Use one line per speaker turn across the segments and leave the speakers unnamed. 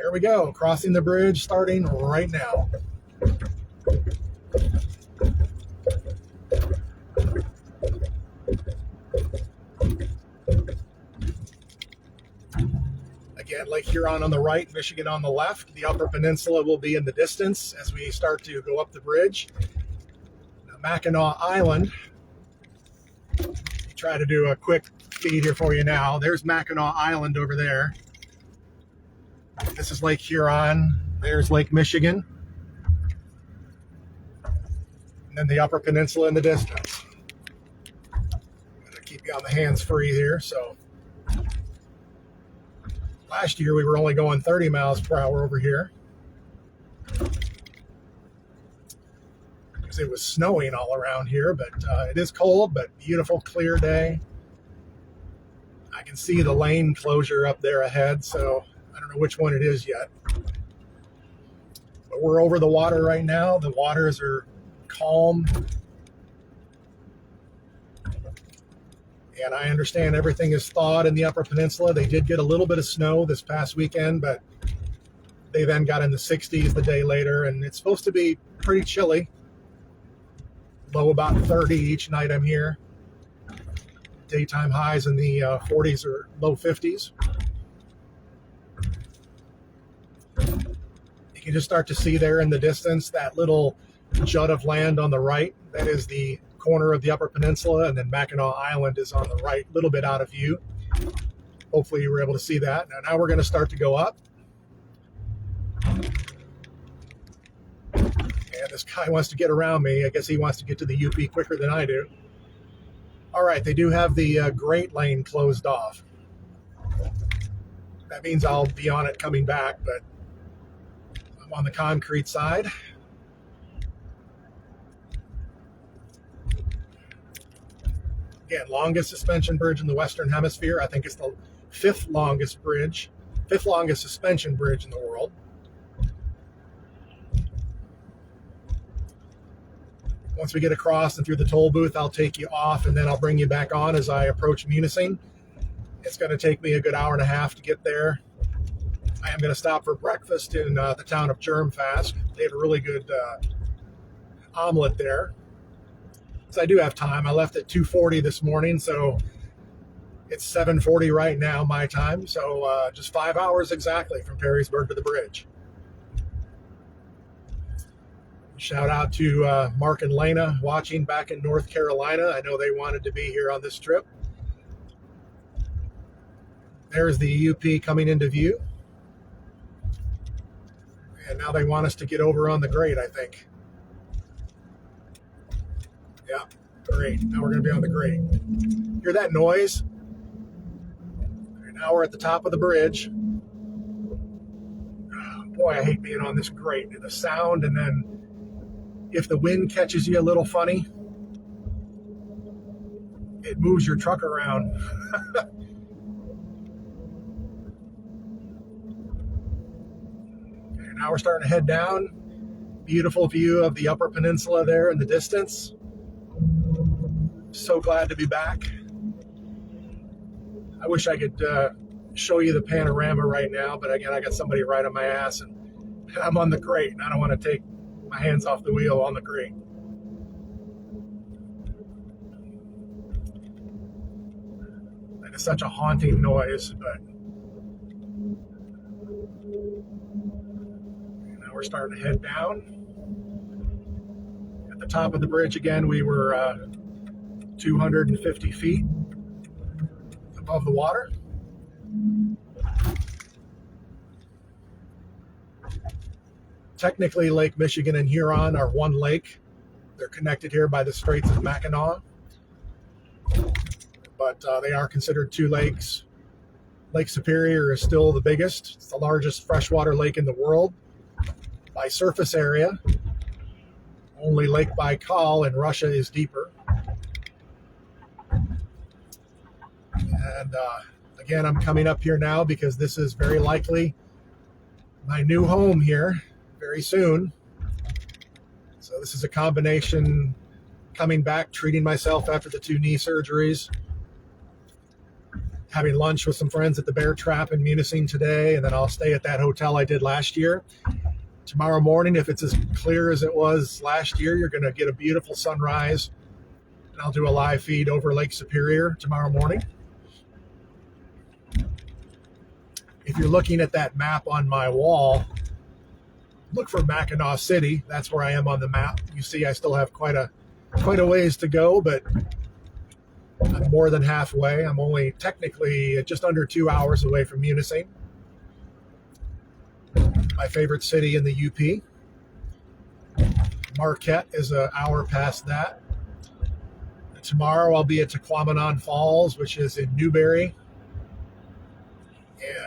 There we go, crossing the bridge starting right now. Again, Lake Huron on the right, Michigan on the left. The Upper Peninsula will be in the distance as we start to go up the bridge. Now, Mackinac Island. Try to do a quick feed here for you now. There's Mackinac Island over there. This is Lake Huron. There's Lake Michigan. And then the Upper Peninsula in the distance. I'm going to keep you on the hands free here. So last year we were only going 30 miles per hour over here because it was snowing all around here, but it is cold, but beautiful, clear day. I can see the lane closure up there ahead, so I don't know which one it is yet. But we're over the water right now. The waters are calm. And I understand everything is thawed in the Upper Peninsula. They did get a little bit of snow this past weekend, but they then got in the 60s the day later, and it's supposed to be pretty chilly. Low about 30 each night I'm here. Daytime highs in the 40s or low 50s. You can just start to see there in the distance that little jut of land on the right. That is the corner of the Upper Peninsula, and then Mackinac Island is on the right, a little bit out of view. Hopefully you were able to see that. Now we're going to start to go up. And this guy wants to get around me. I guess he wants to get to the UP quicker than I do. All right, they do have the grate lane closed off. That means I'll be on it coming back, but I'm on the concrete side. Again, longest suspension bridge in the Western Hemisphere. I think it's the fifth longest suspension bridge in the world. Once we get across and through the toll booth, I'll take you off, and then I'll bring you back on as I approach Munising. It's going to take me a good hour and a half to get there. I am going to stop for breakfast in the town of Germfast. They have a really good omelet there. So I do have time. I left at 2:40 this morning, so it's 7:40 right now, my time. So just 5 hours exactly from Perrysburg to the bridge. Shout out to Mark and Lena watching back in North Carolina. I know they wanted to be here on this trip. There's the UP coming into view. And now they want us to get over on the grate, I think. Yeah, great. Now we're going to be on the grate. Hear that noise? Okay, now we're at the top of the bridge. Oh, boy, I hate being on this grate. The sound, and then if the wind catches you a little funny, it moves your truck around. Okay, now we're starting to head down. Beautiful view of the Upper Peninsula there in the distance. So glad to be back. I wish I could show you the panorama right now, but again, I got somebody right on my ass, and I'm on the grate, and I don't want to take my hands off the wheel on the grate. That is such a haunting noise, but now we're starting to head down. At the top of the bridge again, we were 250 feet above the water. Technically, Lake Michigan and Huron are one lake. They're connected here by the Straits of Mackinac. But they are considered two lakes. Lake Superior is still the biggest. It's the largest freshwater lake in the world by surface area. Only Lake Baikal in Russia is deeper. And again, I'm coming up here now because this is very likely my new home here very soon. So this is a combination coming back, treating myself after the 2 knee surgeries. having lunch with some friends at the Bear Trap in Munising today, and then I'll stay at that hotel I did last year. Tomorrow morning, if it's as clear as it was last year, you're going to get a beautiful sunrise, and I'll do a live feed over Lake Superior tomorrow morning. If you're looking at that map on my wall, look for Mackinac City. That's where I am on the map. You see I still have quite a ways to go, but I'm more than halfway. I'm only technically just under 2 hours away from Munising, my favorite city in the UP. Marquette is an hour past that. And tomorrow I'll be at Tequamanon Falls, which is in Newberry,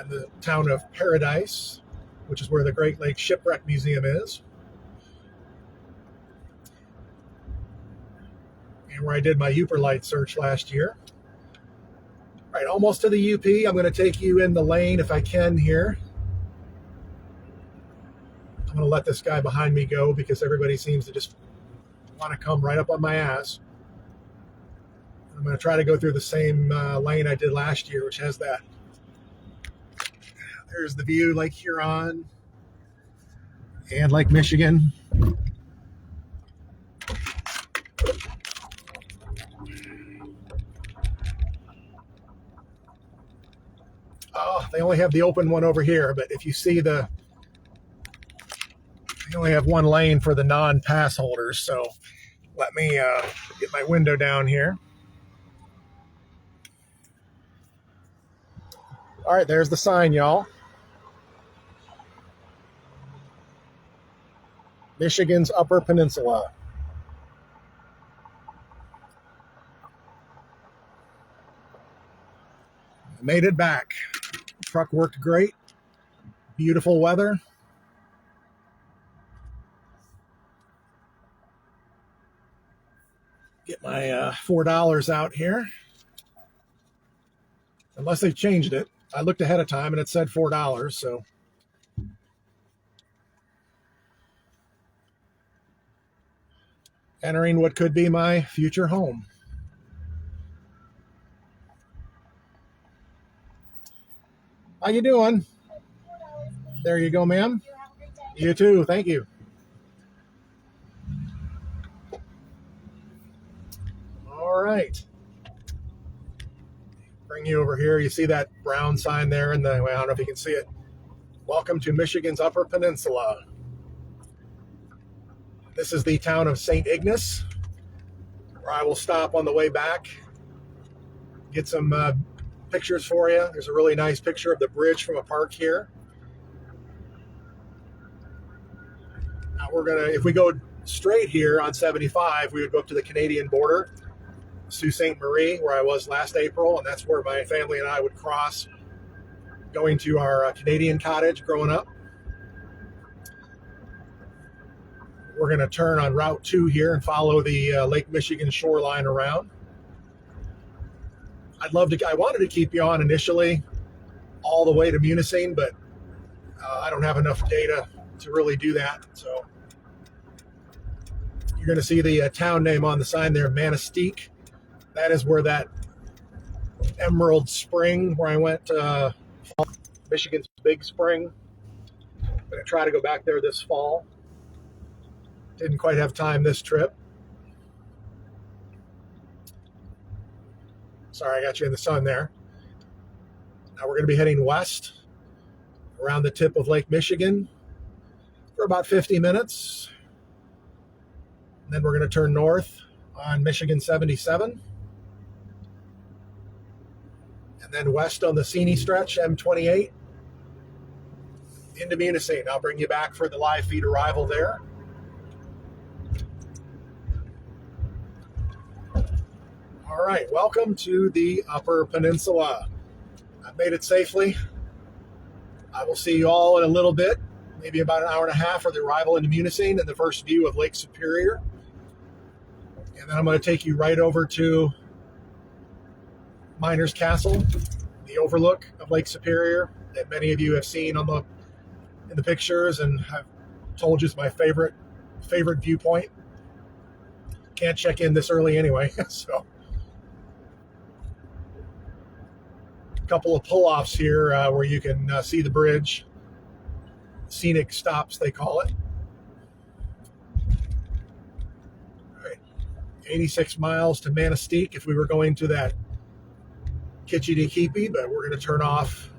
and the town of Paradise, which is where the Great Lakes Shipwreck Museum is, and where I did my Uperlite search last year. All right, almost to the UP. I'm going to take you in the lane if I can here. I'm going to let this guy behind me go because everybody seems to just want to come right up on my ass. I'm going to try to go through the same lane I did last year, which has that. There's the view, Lake Huron and Lake Michigan. Oh, they only have the open one over here, but if you see they only have one lane for the non-pass holders. So let me get my window down here. All right, there's the sign, y'all. Michigan's Upper Peninsula. I made it back. Truck worked great. Beautiful weather. Get my $4 out here. Unless they've changed it. I looked ahead of time and it said $4, so. Entering what could be my future home. How you doing? There you go, ma'am. You too. Thank you. All right. Bring you over here. You see that brown sign there in the, well, I don't know if you can see it. Welcome to Michigan's Upper Peninsula. This is the town of St. Ignace, where I will stop on the way back, get some pictures for you. There's a really nice picture of the bridge from a park here. Now we're gonna, if we go straight here on 75, we would go up to the Canadian border, Sault Ste. Marie, where I was last April, and that's where my family and I would cross, going to our Canadian cottage growing up. We're going to turn on Route 2 here and follow the Lake Michigan shoreline around. I wanted to keep you on initially all the way to Munising, but I don't have enough data to really do that. So you're going to see the town name on the sign there, Mackinac. That is where that Emerald Spring, where I went, Michigan's big spring. I'm going to try to go back there this fall. Didn't quite have time this trip. Sorry, I got you in the sun there. Now we're going to be heading west around the tip of Lake Michigan for about 50 minutes. And then we're going to turn north on Michigan 77. And then west on the Seney stretch, M28, into Munising. I'll bring you back for the live feed arrival there. All right, welcome to the Upper Peninsula. I've made it safely. I will see you all in a little bit, maybe about an hour and a half for the arrival into Munising and the first view of Lake Superior. And then I'm going to take you right over to Miner's Castle, the overlook of Lake Superior that many of you have seen in the pictures, and I've told you is my favorite viewpoint. Can't check in this early anyway, so. couple of pull-offs here where you can see the bridge. Scenic stops, they call it. All right. 86 miles to Manistique if we were going to that Kitchity-Keepy, but we're going to turn off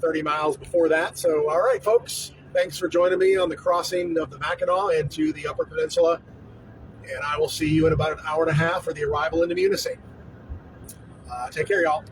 30 miles before that. So, all right, folks, thanks for joining me on the crossing of the Mackinac into the Upper Peninsula, and I will see you in about an hour and a half for the arrival into Ignace. Take care, y'all.